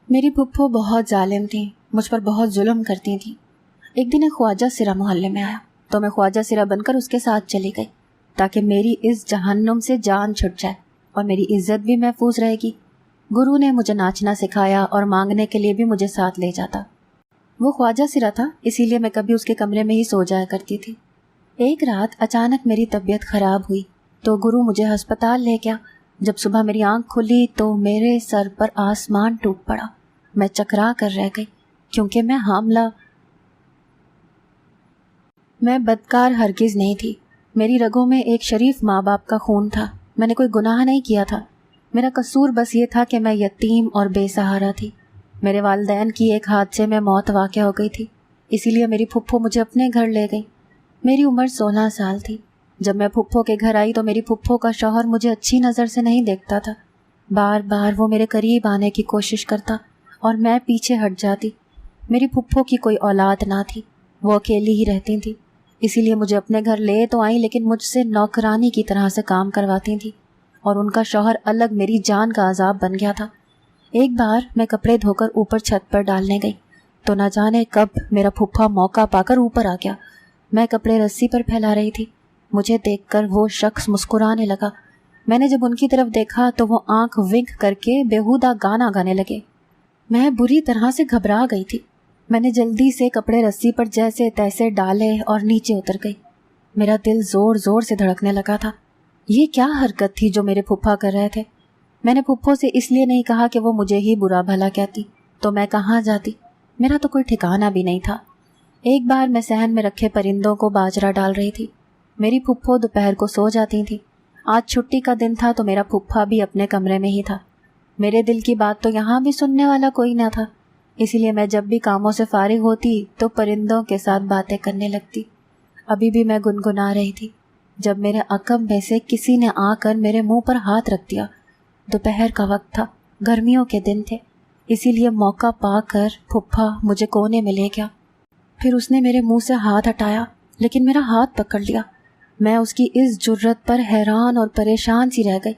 میری پھپھو بہت ظالم تھیں، مجھ پر بہت ظلم کرتی تھیں۔ ایک دن ایک خواجہ سرا محلے میں آیا تو میں خواجہ سرا بن کر اس کے ساتھ چلی گئی تاکہ میری اس جہنم سے جان چھٹ جائے اور میری عزت بھی محفوظ رہے گی۔ گرو نے مجھے ناچنا سکھایا اور مانگنے کے لیے بھی مجھے ساتھ لے جاتا۔ وہ خواجہ سرا تھا، اسی لیے میں کبھی اس کے کمرے میں ہی سو جایا کرتی تھی۔ ایک رات اچانک میری طبیعت خراب ہوئی تو گرو مجھے ہسپتال لے گیا۔ جب صبح میری آنکھ کھلی تو میرے سر پر آسمان ٹوٹ پڑا۔ میں چکرا کر رہ گئی کیونکہ میں حاملہ۔ میں بدکار ہرگز نہیں تھی، میری رگوں میں ایک شریف ماں باپ کا خون تھا۔ میں نے کوئی گناہ نہیں کیا تھا، میرا قصور بس یہ تھا کہ میں یتیم اور بے سہارا تھی۔ میرے والدین کی ایک حادثے میں موت واقع ہو گئی تھی، اسی لیے میری پھپھو مجھے اپنے گھر لے گئی۔ میری عمر 16 سال تھی۔ جب میں پھپھو کے گھر آئی تو میری پھپھو کا شوہر مجھے اچھی نظر سے نہیں دیکھتا تھا۔ بار بار وہ میرے قریب آنے کی کوشش کرتا اور میں پیچھے ہٹ جاتی۔ میری پھپھو کی کوئی اولاد نہ تھی، وہ اکیلی ہی رہتی تھی، اسی لیے مجھے اپنے گھر لے تو آئیں لیکن مجھ سے نوکرانی کی طرح سے کام کرواتی تھی اور ان کا شوہر الگ میری جان کا عذاب بن گیا تھا۔ ایک بار میں کپڑے دھو کر اوپر چھت پر ڈالنے گئی تو نہ جانے کب میرا پھپھا موقع پا کر اوپر آ گیا۔ میں کپڑے رسی پر پھیلا رہی تھی، مجھے دیکھ کر وہ شخص مسکرانے لگا۔ میں نے جب ان کی طرف دیکھا تو وہ آنکھ ونک کر کے بیہودہ گانا گانے لگے۔ میں بری طرح سے گھبرا گئی تھی۔ میں نے جلدی سے کپڑے رسی پر جیسے تیسے ڈالے اور نیچے اتر گئی۔ میرا دل زور زور سے دھڑکنے لگا تھا۔ یہ کیا حرکت تھی جو میرے پھپھا کر رہے تھے؟ میں نے پھپھو سے اس لیے نہیں کہا کہ وہ مجھے ہی برا بھلا کہتی تو میں کہاں جاتی، میرا تو کوئی ٹھکانہ بھی نہیں تھا۔ ایک بار میں صحن میں رکھے پرندوں کو باجرہ ڈال رہی تھی۔ میری پھپھو دوپہر کو سو جاتی تھی۔ آج چھٹی کا دن تھا تو میرا پھپھا بھی اپنے کمرے میں ہی تھا۔ میرے دل کی بات تو یہاں بھی سننے والا کوئی نہ تھا، اسی لیے میں جب بھی کاموں سے فارغ ہوتی تو پرندوں کے ساتھ باتیں کرنے لگتی۔ ابھی بھی میں گنگنا رہی تھی جب میرے عقب میں سے کسی نے آ کر میرے منہ پر ہاتھ رکھ دیا۔ دوپہر کا وقت تھا، گرمیوں کے دن تھے، اسی لیے موقع پا کر پھپھا مجھے کونے میں لے گیا۔ پھر اس نے میرے منہ سے ہاتھ ہٹایا لیکن میرا ہاتھ پکڑ لیا۔ میں اس کی اس جرت پر حیران اور پریشان سی رہ گئی۔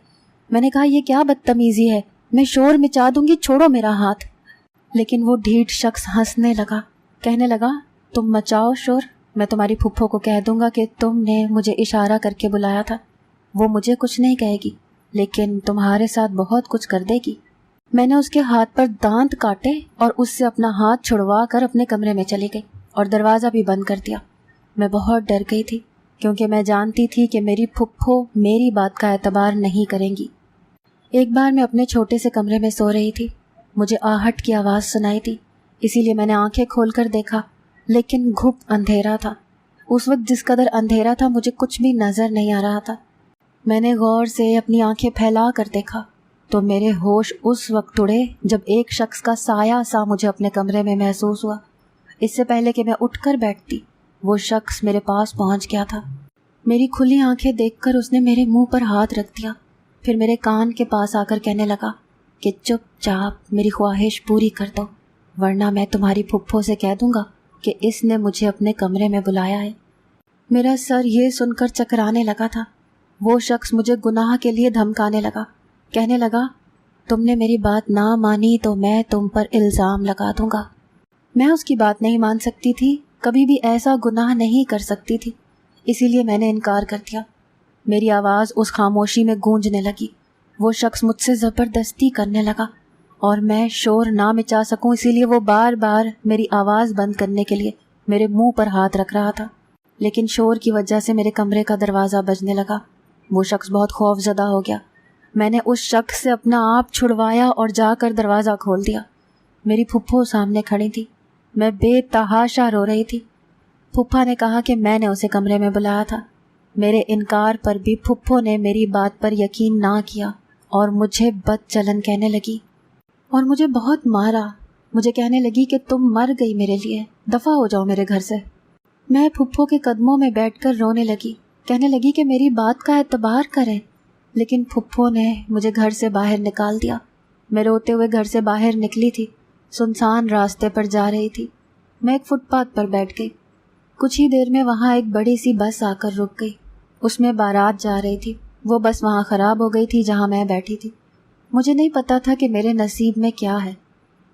میں نے کہا یہ کیا بدتمیزی ہے، میں شور مچا دوں گی، چھوڑو میرا ہاتھ۔ لیکن وہ ڈھیٹ شخص ہنسنے لگا، کہنے لگا تم مچاؤ شور، میں تمہاری پھپھو کو کہہ دوں گا کہ تم نے مجھے اشارہ کر کے بلایا تھا۔ وہ مجھے کچھ نہیں کہے گی لیکن تمہارے ساتھ بہت کچھ کر دے گی۔ میں نے اس کے ہاتھ پر دانت کاٹے اور اس سے اپنا ہاتھ چھڑوا کر اپنے کمرے میں چلی گئی اور دروازہ بھی بند کر دیا۔ میں بہت ڈر گئی تھی کیونکہ میں جانتی تھی کہ میری پھپھو میری بات کا اعتبار نہیں کریں گی۔ ایک بار میں اپنے چھوٹے سے کمرے میں سو رہی تھی، مجھے آہٹ کی آواز سنائی تھی، اسی لیے میں نے آنکھیں کھول کر دیکھا لیکن گھپ اندھیرا تھا۔ اس وقت جس قدر اندھیرا تھا مجھے کچھ بھی نظر نہیں آ رہا تھا۔ میں نے غور سے اپنی آنکھیں پھیلا کر دیکھا تو میرے ہوش اس وقت اڑے جب ایک شخص کا سایہ سا مجھے اپنے کمرے میں محسوس ہوا۔ اس سے پہلے کہ میں اٹھ کر بیٹھتی وہ شخص میرے پاس پہنچ گیا تھا۔ میری کھلی آنکھیں دیکھ کر اس نے میرے منہ پر ہاتھ رکھ دیا، پھر میرے کان کے پاس آ کر کہنے لگا کہ چپ چاپ میری خواہش پوری کر دو ورنہ میں تمہاری پھپھو سے کہہ دوں گا کہ اس نے مجھے اپنے کمرے میں بلایا ہے۔ میرا سر یہ سن کر چکرانے لگا تھا۔ وہ شخص مجھے گناہ کے لیے دھمکانے لگا، کہنے لگا تم نے میری بات نہ مانی تو میں تم پر الزام لگا دوں گا۔ میں اس کی بات نہیں مان سکتی تھی، کبھی بھی ایسا گناہ نہیں کر سکتی تھی، اسی لیے میں نے انکار کر دیا۔ میری آواز اس خاموشی میں گونجنے لگی۔ وہ شخص مجھ سے زبردستی کرنے لگا اور میں شور نہ مچا سکوں اسی لیے وہ بار بار میری آواز بند کرنے کے لیے میرے منہ پر ہاتھ رکھ رہا تھا، لیکن شور کی وجہ سے میرے کمرے کا دروازہ بجنے لگا۔ وہ شخص بہت خوف زدہ ہو گیا۔ میں نے اس شخص سے اپنا آپ چھڑوایا اور جا کر دروازہ کھول دیا۔ میری پھپھو سامنے کھڑی تھی، میں بے تحاشا رو رہی تھی۔ پھپھا نے کہا کہ میں نے اسے کمرے میں بلایا تھا۔ میرے انکار پر بھی پھپھو نے میری بات پر یقین نہ کیا اور مجھے بد چلن کہنے لگی اور مجھے بہت مارا۔ مجھے کہنے لگی کہ تم مر گئی میرے لیے، دفع ہو جاؤ میرے گھر سے۔ میں پھپھو کے قدموں میں بیٹھ کر رونے لگی، کہنے لگی کہ میری بات کا اعتبار کریں، لیکن پھپھو نے مجھے گھر سے باہر نکال دیا۔ میں روتے ہوئے گھر سے باہر نکلی تھی، سنسان راستے پر جا رہی تھی۔ میں ایک فٹ پاتھ پر بیٹھ گئی۔ کچھ ہی دیر میں وہاں ایک بڑی سی بس آ کر رک گئی، اس میں بارات جا رہی تھی۔ وہ بس وہاں خراب ہو گئی تھی جہاں میں بیٹھی تھی۔ مجھے نہیں پتا تھا کہ میرے نصیب میں کیا ہے۔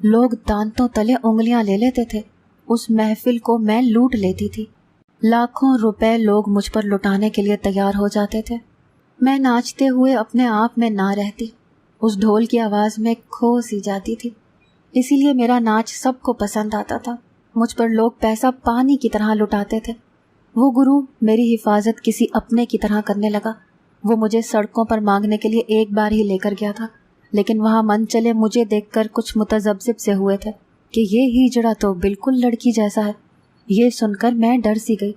لوگ دانتوں تلے انگلیاں لے لیتے تھے. اس محفل کو میں لوٹ لیتی تھی. لاکھوں روپے لوگ مجھ پر لٹانے کے لیے تیار ہو جاتے تھے. میں ناچتے ہوئے اپنے آپ میں نہ رہتی. اس ڈھول کی آواز میں کھو سی جاتی تھی. اسی لیے میرا ناچ سب کو پسند آتا تھا. مجھ پر لوگ پیسہ پانی کی طرح لٹاتے تھے. وہ گرو میری حفاظت کسی اپنے کی طرح کرنے لگا. وہ مجھے سڑکوں پر مانگنے کے لیے ایک بار ہی لے کر گیا تھا، لیکن وہاں من چلے مجھے دیکھ کر کچھ متذبذب سے ہوئے تھے کہ یہ ہیجڑا تو بالکل لڑکی جیسا ہے. یہ سن کر میں ڈر سی گئی.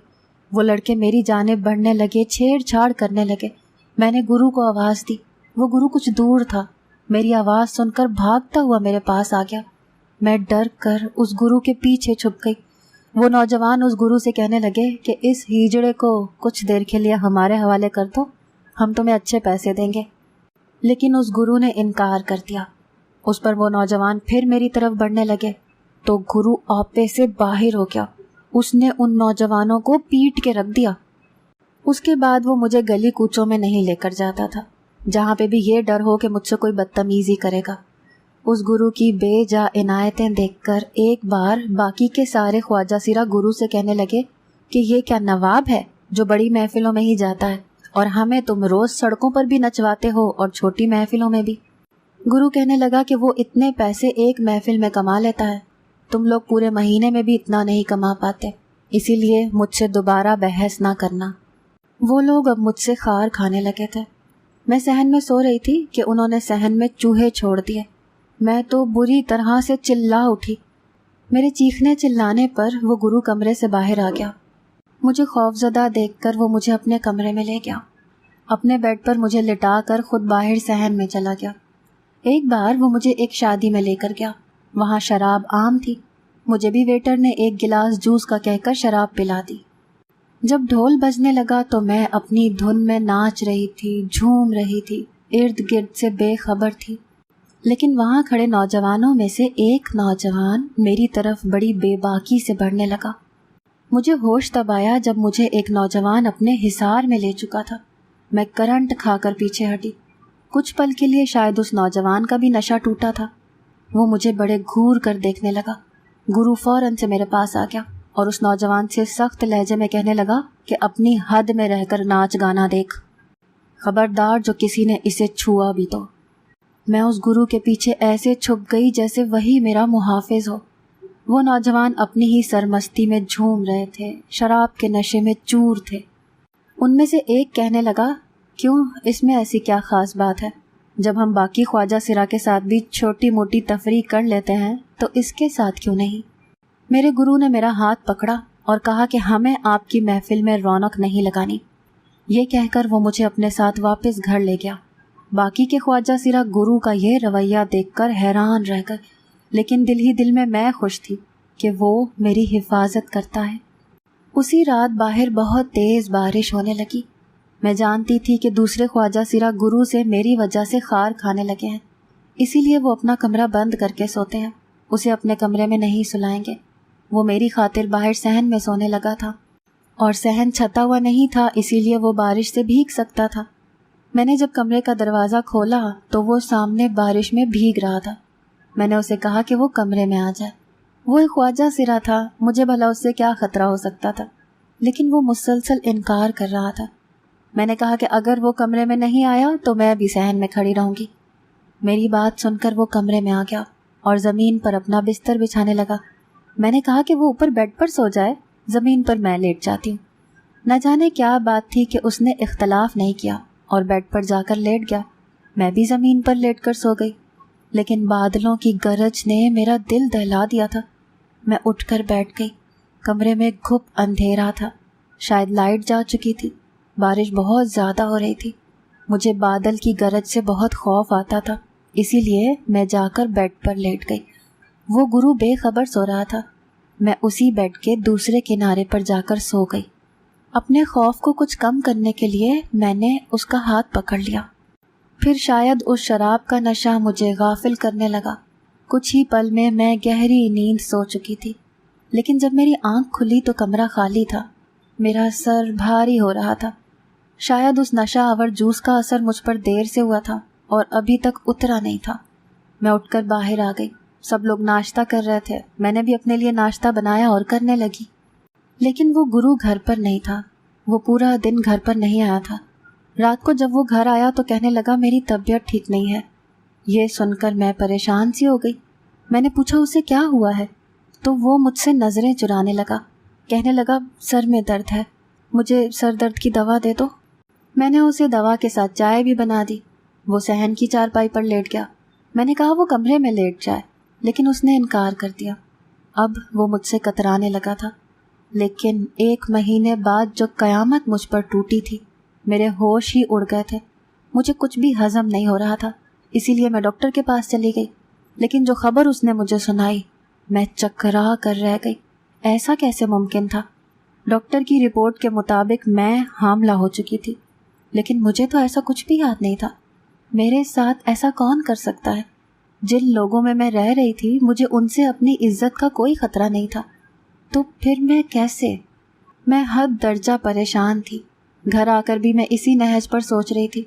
وہ لڑکے میری جانب بڑھنے لگے، چھیڑ چھاڑ کرنے لگے. میں نے گرو کو آواز دی. وہ گرو کچھ دور تھا. میری آواز سن کر بھاگتا ہوا میرے پاس آ گیا. میں ڈر کر اس گرو کے پیچھے چھپ گئی. وہ نوجوان اس گرو سے کہنے لگے کہ اس ہیجڑے کو کچھ دیر کے لیے ہمارے حوالے کر دو، ہم تمہیں اچھے پیسے دیں گے. لیکن اس گرو نے انکار کر دیا. اس پر وہ نوجوان پھر میری طرف بڑھنے لگے تو گرو آپے سے باہر ہو گیا. اس نے ان نوجوانوں کو پیٹ کے رکھ دیا. اس کے بعد وہ مجھے گلی کوچوں میں نہیں لے کر جاتا تھا جہاں پہ بھی یہ ڈر ہو کہ مجھ سے کوئی بدتمیزی کرے گا. اس گرو کی بے جا عنایتیں دیکھ کر ایک بار باقی کے سارے خواجہ سرا گرو سے کہنے لگے کہ یہ کیا نواب ہے جو بڑی محفلوں میں ہی جاتا ہے، اور ہمیں تم روز سڑکوں پر بھی نچواتے ہو اور چھوٹی محفلوں میں بھی. گرو کہنے لگا کہ وہ اتنے پیسے ایک محفل میں کما لیتا ہے، تم لوگ پورے مہینے میں بھی اتنا نہیں کما پاتے، اسی لیے مجھ سے دوبارہ بحث نہ کرنا. وہ لوگ اب مجھ سے خار کھانے لگے تھے. میں صحن میں سو رہی تھی کہ انہوں نے صحن میں چوہے چھوڑ دیے. میں تو بری طرح سے چلا اٹھی. میرے چیخنے چلانے پر وہ گرو کمرے سے باہر آ گیا. مجھے خوفزدہ دیکھ کر وہ مجھے اپنے کمرے میں لے گیا. اپنے بیڈ پر مجھے لٹا کر خود باہر صحن میں چلا گیا. ایک بار وہ مجھے ایک شادی میں لے کر گیا. وہاں شراب عام تھی. مجھے بھی ویٹر نے ایک گلاس جوس کا کہہ کر شراب پلا دی. جب ڈھول بجنے لگا تو میں اپنی دھن میں ناچ رہی تھی، جھوم رہی تھی، ارد گرد سے بے خبر تھی. لیکن وہاں کھڑے نوجوانوں میں سے ایک نوجوان میری طرف بڑی بے باکی سے بڑھنے لگا. مجھے ہوش تب آیا جب مجھے ایک نوجوان اپنے حصار میں لے چکا تھا. میں کرنٹ کھا کر پیچھے ہٹی. کچھ پل کے لیے شاید اس نوجوان کا بھی نشہ ٹوٹا تھا. وہ مجھے بڑے گھور کر دیکھنے لگا. گرو فوراً سے میرے پاس آ گیا اور اس نوجوان سے سخت لہجے میں کہنے لگا کہ اپنی حد میں رہ کر ناچ گانا دیکھ، خبردار جو کسی نے اسے چھوا بھی تو. میں اس گرو کے پیچھے ایسے چھپ گئی جیسے وہی میرا محافظ ہو. وہ نوجوان اپنی ہی سرمستی میں جھوم رہے تھے، شراب کے نشے میں چور تھے. ان میں سے ایک کہنے لگا، کیوں، اس میں ایسی کیا خاص بات ہے؟ جب ہم باقی خواجہ سرا کے ساتھ بھی چھوٹی موٹی تفریح کر لیتے ہیں تو اس کے ساتھ کیوں نہیں؟ میرے گرو نے میرا ہاتھ پکڑا اور کہا کہ ہمیں آپ کی محفل میں رونق نہیں لگانی. یہ کہہ کر وہ مجھے اپنے ساتھ واپس گھر لے گیا. باقی کے خواجہ سرا گرو کا یہ رویہ دیکھ کر حیران رہ گئے، لیکن دل ہی دل میں خوش تھی کہ وہ میری حفاظت کرتا ہے. اسی رات باہر بہت تیز بارش ہونے لگی. میں جانتی تھی کہ دوسرے خواجہ سرا گرو سے میری وجہ سے خار کھانے لگے ہیں، اسی لیے وہ اپنا کمرہ بند کر کے سوتے ہیں. اسے اپنے کمرے میں نہیں سلائیں گے. وہ میری خاطر باہر صحن میں سونے لگا تھا، اور صحن چھتا ہوا نہیں تھا، اسی لیے وہ بارش سے بھیگ سکتا تھا. میں نے جب کمرے کا دروازہ کھولا تو وہ سامنے بارش میں بھیگ رہا تھا. میں نے اسے کہا کہ وہ کمرے میں آ جائے. وہ ایک خواجہ سرا تھا، مجھے بھلا اس سے کیا خطرہ ہو سکتا تھا، لیکن وہ مسلسل انکار کر رہا تھا. میں نے کہا کہ اگر وہ کمرے میں نہیں آیا تو میں بھی صحن میں کھڑی رہوں گی. میری بات سن کر وہ کمرے میں آ گیا اور زمین پر اپنا بستر بچھانے لگا. میں نے کہا کہ وہ اوپر بیڈ پر سو جائے، زمین پر میں لیٹ جاتی ہوں. نہ جانے کیا بات تھی کہ اس نے اختلاف نہیں کیا اور بیڈ پر جا کر لیٹ گیا. میں بھی زمین پر لیٹ کر سو گئی. لیکن بادلوں کی گرج نے میرا دل دہلا دیا تھا. میں اٹھ کر بیٹھ گئی. کمرے میں گھپ اندھیرا تھا، شاید لائٹ جا چکی تھی. بارش بہت زیادہ ہو رہی تھی. مجھے بادل کی گرج سے بہت خوف آتا تھا، اسی لیے میں جا کر بیڈ پر لیٹ گئی. وہ گرو بے خبر سو رہا تھا. میں اسی بیڈ کے دوسرے کنارے پر جا کر سو گئی. اپنے خوف کو کچھ کم کرنے کے لیے میں نے اس کا ہاتھ پکڑ لیا. پھر شاید اس شراب کا نشہ مجھے غافل کرنے لگا. کچھ ہی پل میں گہری نیند سو چکی تھی. لیکن جب میری آنکھ کھلی تو کمرہ خالی تھا. میرا سر بھاری ہو رہا تھا. شاید اس نشہ آور جوس کا اثر مجھ پر دیر سے ہوا تھا اور ابھی تک اترا نہیں تھا. میں اٹھ کر باہر آ گئی. سب لوگ ناشتہ کر رہے تھے، میں نے بھی اپنے لیے ناشتہ بنایا اور کرنے لگی۔ لیکن وہ گرو گھر پر نہیں تھا، وہ پورا دن گھر پر نہیں آیا تھا۔ رات کو جب وہ گھر آیا تو کہنے لگا میری طبیعت ٹھیک نہیں ہے۔ یہ سن کر میں پریشان سی ہو گئی۔ میں نے پوچھا اسے کیا ہوا ہے، تو وہ مجھ سے نظریں چرانے لگا، کہنے لگا سر میں درد ہے، مجھے سر درد کی دوا دے دو۔ میں نے اسے دوا کے ساتھ چائے بھی بنا دی۔ وہ صحن کی چارپائی پر لیٹ گیا۔ میں نے کہا وہ کمرے میں لیٹ جائے، لیکن اس نے انکار کر دیا۔ اب وہ مجھ سے کترانے لگا تھا۔ لیکن 1 مہینے بعد جو قیامت مجھ پر ٹوٹی تھی، میرے ہوش ہی اڑ گئے تھے، مجھے کچھ بھی ہضم نہیں ہو رہا تھا، اسی لیے میں ڈاکٹر کے پاس چلی گئی۔ لیکن جو خبر اس نے مجھے سنائی، میں چکرا کر رہ گئی۔ ایسا کیسے ممکن تھا؟ ڈاکٹر کی رپورٹ کے مطابق میں حاملہ ہو چکی تھی، لیکن مجھے تو ایسا کچھ بھی یاد نہیں تھا۔ میرے ساتھ ایسا کون کر سکتا ہے؟ جن لوگوں میں رہ رہی تھی، مجھے ان سے اپنی عزت کا کوئی خطرہ نہیں تھا، تو پھر میں کیسے؟ میں حد درجہ پریشان تھی۔ گھر آ کر بھی میں اسی نہج پر سوچ رہی تھی۔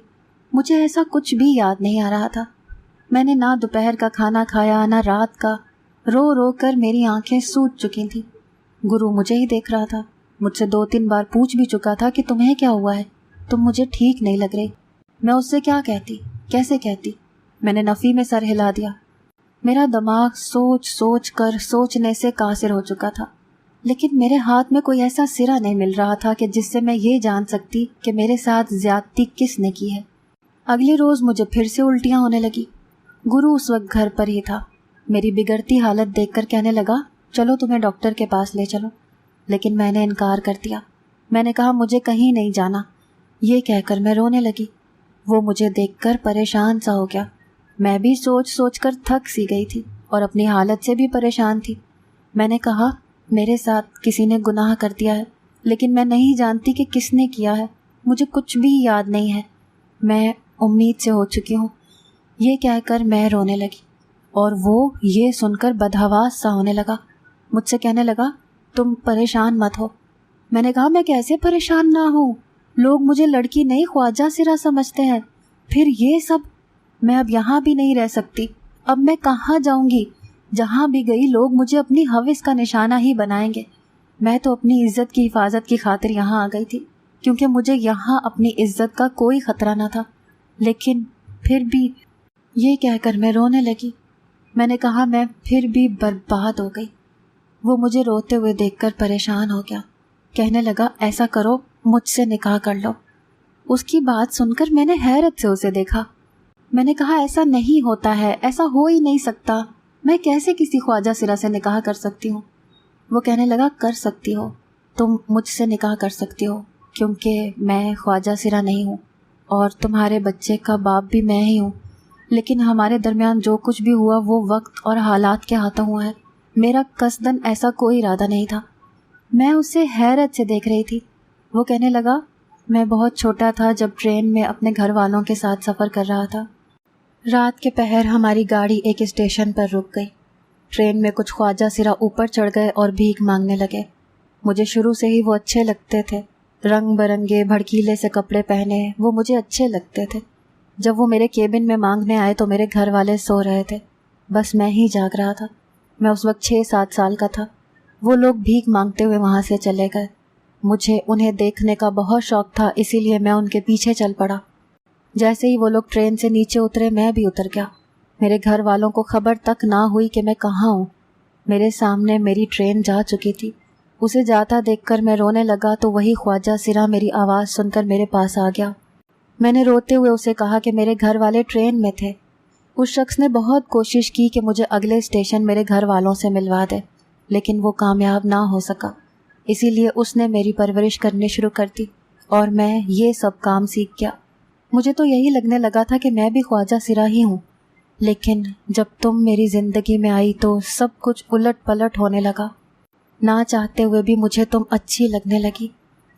مجھے ایسا کچھ بھی یاد نہیں آ رہا تھا۔ میں نے نہ دوپہر کا کھانا کھایا نہ رات کا، رو رو کر میری آنکھیں سوج چکی تھیں۔ گرو مجھے ہی دیکھ رہا تھا، مجھ سے 2-3 بار پوچھ بھی چکا تھا کہ تمہیں کیا ہوا ہے، تم مجھے ٹھیک نہیں لگ رہی۔ میں اس سے کیا کہتی، کیسے کہتی؟ میں نے نفی میں سر ہلا دیا۔ میرا دماغ سوچ سوچ کر سوچنے سے قاصر ہو چکا تھا، لیکن میرے ہاتھ میں کوئی ایسا سرا نہیں مل رہا تھا کہ جس سے میں یہ جان سکتی کہ میرے ساتھ زیادتی کس نے کی ہے۔ اگلے روز مجھے پھر سے الٹیاں ہونے لگی۔ گرو اس وقت گھر پر ہی تھا۔ میری بگڑتی حالت دیکھ کر کہنے لگا چلو تمہیں ڈاکٹر کے پاس لے چلو، لیکن میں نے انکار کر دیا۔ میں نے کہا مجھے کہیں نہیں جانا۔ یہ کہہ کر میں رونے لگی۔ وہ مجھے دیکھ کر پریشان سا ہو گیا۔ میں بھی سوچ سوچ کر تھک سی گئی تھی اور اپنی حالت سے بھی پریشان تھی۔ میں نے کہا میرے ساتھ کسی نے گناہ کر دیا ہے، لیکن میں نہیں جانتی کہ کس نے کیا ہے، مجھے کچھ بھی یاد نہیں ہے، میں امید سے ہو چکی ہوں۔ یہ کہہ کر میں رونے لگی، اور وہ یہ سن کر بدحواس سا ہونے لگا۔ مجھ سے کہنے لگا تم پریشان مت ہو۔ میں نے کہا میں کیسے پریشان نہ ہوں، لوگ مجھے لڑکی نہیں خواجہ سرا سمجھتے ہیں، پھر یہ سب، میں اب یہاں بھی نہیں رہ سکتی، اب میں کہاں جاؤں گی؟ جہاں بھی گئی لوگ مجھے اپنی ہوس کا نشانہ ہی بنائیں گے۔ میں تو اپنی عزت کی حفاظت کی خاطر یہاں آ گئی تھی، کیونکہ مجھے یہاں اپنی عزت کا کوئی خطرہ نہ تھا، لیکن پھر بھی، یہ کہہ کر میں رونے لگی۔ میں نے کہا میں پھر بھی برباد ہو گئی۔ وہ مجھے روتے ہوئے دیکھ کر پریشان ہو گیا، کہنے لگا ایسا کرو مجھ سے نکاح کر لو۔ اس کی بات سن کر میں نے حیرت سے اسے دیکھا۔ میں نے کہا ایسا نہیں ہوتا ہے، ایسا ہو ہی نہیں سکتا، میں کیسے کسی خواجہ سرا سے نکاح کر سکتی ہوں؟ وہ کہنے لگا کر سکتی ہو، تم مجھ سے نکاح کر سکتی ہو، کیونکہ میں خواجہ سرا نہیں ہوں اور تمہارے بچے کا باپ بھی میں ہی ہوں، لیکن ہمارے درمیان جو کچھ بھی ہوا وہ وقت اور حالات کے ہاتھوں ہوا ہے، میرا قصداً ایسا کوئی ارادہ نہیں تھا۔ میں اسے حیرت سے دیکھ رہی تھی۔ وہ کہنے لگا میں بہت چھوٹا تھا جب ٹرین میں اپنے گھر والوں کے ساتھ سفر کر رہا تھا۔ رات کے پہر ہماری گاڑی ایک اسٹیشن پر رک گئی۔ ٹرین میں کچھ خواجہ سرا اوپر چڑھ گئے اور بھیک مانگنے لگے۔ مجھے شروع سے ہی وہ اچھے لگتے تھے، رنگ برنگے بھڑکیلے سے کپڑے پہنے وہ مجھے اچھے لگتے تھے۔ جب وہ میرے کیبن میں مانگنے آئے تو میرے گھر والے سو رہے تھے، بس میں ہی جاگ رہا تھا۔ میں اس وقت 6-7 سال کا تھا۔ وہ لوگ بھیک مانگتے ہوئے وہاں سے چلے گئے۔ مجھے انہیں دیکھنے کا بہت شوق تھا، اسی لیے میں ان کے پیچھے چل پڑا۔ جیسے ہی وہ لوگ ٹرین سے نیچے اترے میں بھی اتر گیا۔ میرے گھر والوں کو خبر تک نہ ہوئی کہ میں کہاں ہوں۔ میرے سامنے میری ٹرین جا چکی تھی۔ اسے جاتا دیکھ کر میں رونے لگا تو وہی خواجہ سرا میری آواز سن کر میرے پاس آ گیا۔ میں نے روتے ہوئے اسے کہا کہ میرے گھر والے ٹرین میں تھے۔ اس شخص نے بہت کوشش کی کہ مجھے اگلے اسٹیشن میرے گھر والوں سے ملوا دے، لیکن وہ کامیاب نہ ہو سکا، اسی لیے اس نے میری پرورش کرنی شروع کر دی اور میں یہ سب کام سیکھ گیا۔ مجھے تو یہی لگنے لگا تھا کہ میں بھی خواجہ سرا ہی ہوں، لیکن جب تم میری زندگی میں آئی تو سب کچھ الٹ پلٹ ہونے لگا۔ نہ چاہتے ہوئے بھی مجھے تم اچھی لگنے لگی۔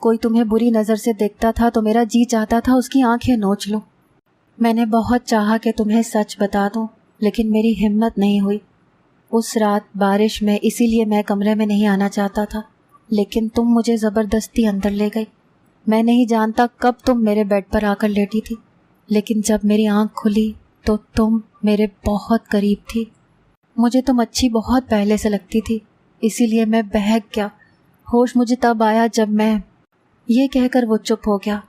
کوئی تمہیں بری نظر سے دیکھتا تھا تو میرا جی چاہتا تھا اس کی آنکھیں نوچ لوں۔ میں نے بہت چاہا کہ تمہیں سچ بتا دوں، لیکن میری ہمت نہیں ہوئی۔ اس رات بارش میں، اسی لیے میں کمرے میں نہیں آنا چاہتا تھا، لیکن تم مجھے زبردستی اندر لے گئی۔ میں نہیں جانتا کب تم میرے بیڈ پر آ کر لیٹی تھی، لیکن جب میری آنکھ کھلی تو تم میرے بہت قریب تھی۔ مجھے تم اچھی بہت پہلے سے لگتی تھی، اسی لیے میں بہک گیا۔ ہوش مجھے تب آیا جب میں…۔ یہ کہہ کر وہ چپ ہو گیا۔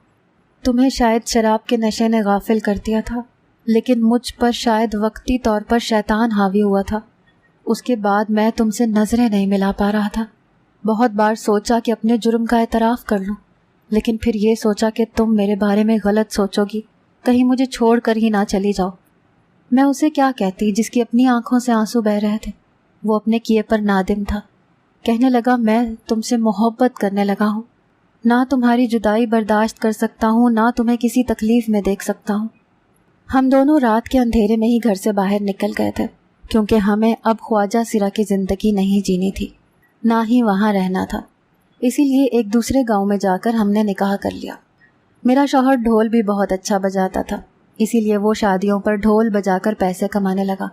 تمہیں شاید شراب کے نشے نے غافل کر دیا تھا، لیکن مجھ پر شاید وقتی طور پر شیطان حاوی ہوا تھا۔ اس کے بعد میں تم سے نظریں نہیں ملا پا رہا تھا۔ بہت بار سوچا کہ اپنے جرم کا اعتراف کر لوں، لیکن پھر یہ سوچا کہ تم میرے بارے میں غلط سوچو گی، کہیں مجھے چھوڑ کر ہی نہ چلی جاؤ۔ میں اسے کیا کہتی جس کی اپنی آنکھوں سے آنسو بہہ رہے تھے؟ وہ اپنے کیے پر نادم تھا۔ کہنے لگا میں تم سے محبت کرنے لگا ہوں، نہ تمہاری جدائی برداشت کر سکتا ہوں، نہ تمہیں کسی تکلیف میں دیکھ سکتا ہوں۔ ہم دونوں رات کے اندھیرے میں ہی گھر سے باہر نکل گئے تھے، کیونکہ ہمیں اب خواجہ سرا کی زندگی نہیں جینی تھی، نہ ہی وہاں رہنا تھا۔ اسی لیے ایک دوسرے گاؤں میں جا کر ہم نے نکاح کر لیا۔ میرا شوہر ڈھول بھی بہت اچھا بجاتا تھا، اسی لیے وہ شادیوں پر ڈھول بجا کر پیسے کمانے لگا۔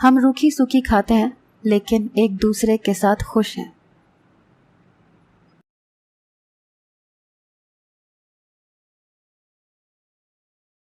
ہم روکھی سوکھی کھاتے ہیں، لیکن ایک دوسرے کے ساتھ خوش ہیں۔